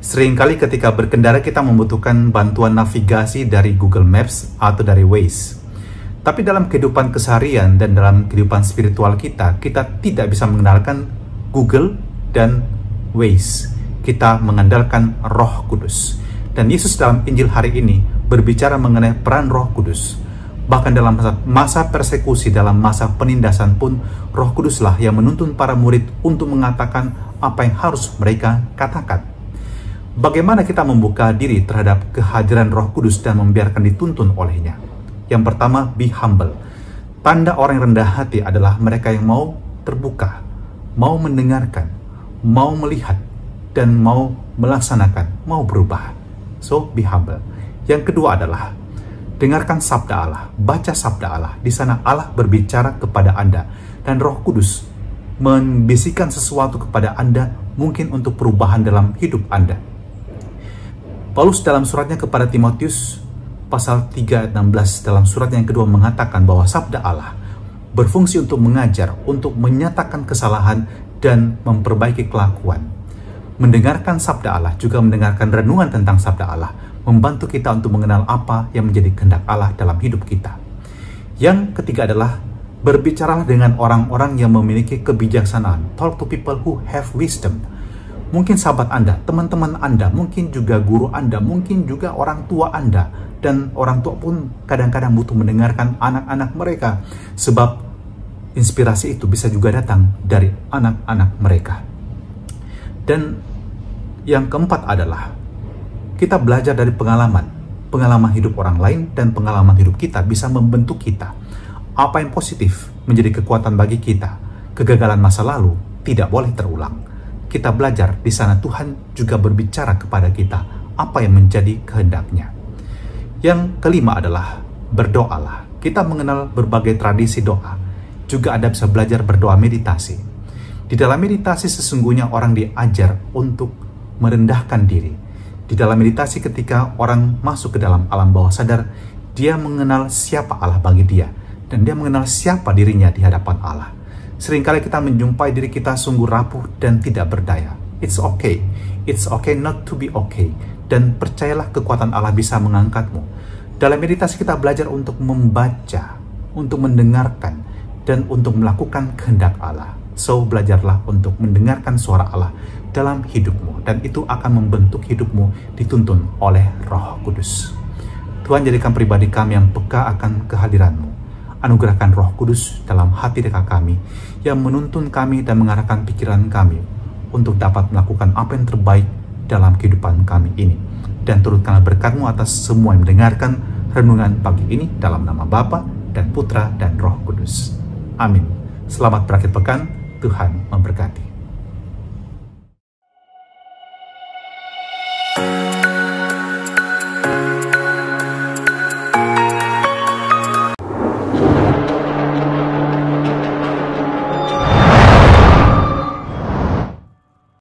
Seringkali ketika berkendara kita membutuhkan bantuan navigasi dari Google Maps atau dari Waze. Tapi dalam kehidupan keseharian dan dalam kehidupan spiritual kita tidak bisa mengandalkan Google dan Waze. Kita mengandalkan Roh Kudus. Dan Yesus dalam Injil hari ini berbicara mengenai peran Roh Kudus. Bahkan dalam masa persekusi, dalam masa penindasan pun, Roh Kuduslah yang menuntun para murid untuk mengatakan apa yang harus mereka katakan. Bagaimana kita membuka diri terhadap kehadiran Roh Kudus dan membiarkan dituntun olehnya? Yang pertama, be humble. Tanda orang yang rendah hati adalah mereka yang mau terbuka, mau mendengarkan, mau melihat, dan mau melaksanakan, mau berubah. So, be humble. Yang kedua adalah dengarkan sabda Allah, baca sabda Allah. Di sana Allah berbicara kepada Anda, dan Roh Kudus membisikkan sesuatu kepada Anda, mungkin untuk perubahan dalam hidup Anda. Paulus dalam suratnya kepada Timotius pasal 3 ayat 16 dalam surat yang kedua mengatakan bahwa sabda Allah berfungsi untuk mengajar, untuk menyatakan kesalahan dan memperbaiki kelakuan. Mendengarkan sabda Allah, juga mendengarkan renungan tentang sabda Allah, membantu kita untuk mengenal apa yang menjadi kehendak Allah dalam hidup kita. Yang ketiga adalah berbicaralah dengan orang-orang yang memiliki kebijaksanaan. Talk to people who have wisdom. Mungkin sahabat Anda, teman-teman Anda, mungkin juga guru Anda, mungkin juga orang tua Anda. Dan orang tua pun kadang-kadang butuh mendengarkan anak-anak mereka. Sebab inspirasi itu bisa juga datang dari anak-anak mereka. Dan yang keempat adalah kita belajar dari pengalaman. Pengalaman hidup orang lain dan pengalaman hidup kita bisa membentuk kita. Apa yang positif menjadi kekuatan bagi kita. Kegagalan masa lalu tidak boleh terulang. Kita belajar di sana Tuhan juga berbicara kepada kita apa yang menjadi kehendaknya. Yang kelima adalah berdoalah. Kita mengenal berbagai tradisi doa. Juga Anda bisa belajar berdoa meditasi. Di dalam meditasi sesungguhnya orang diajar untuk merendahkan diri. Di dalam meditasi ketika orang masuk ke dalam alam bawah sadar, dia mengenal siapa Allah bagi dia. Dan dia mengenal siapa dirinya di hadapan Allah. Seringkali kita menjumpai diri kita sungguh rapuh dan tidak berdaya. It's okay. It's okay not to be okay. Dan percayalah kekuatan Allah bisa mengangkatmu. Dalam meditasi kita belajar untuk membaca, untuk mendengarkan, dan untuk melakukan kehendak Allah. So, belajarlah untuk mendengarkan suara Allah dalam hidupmu. Dan itu akan membentuk hidupmu dituntun oleh Roh Kudus. Tuhan jadikan pribadi kami yang peka akan kehadiran-Mu. Anugerahkan Roh Kudus dalam hati dekat kami yang menuntun kami dan mengarahkan pikiran kami untuk dapat melakukan apa yang terbaik dalam kehidupan kami ini. Dan turutkanlah berkat-Mu atas semua yang mendengarkan renungan pagi ini dalam nama Bapa dan Putra dan Roh Kudus. Amin. Selamat berakhir pekan. Tuhan memberkati.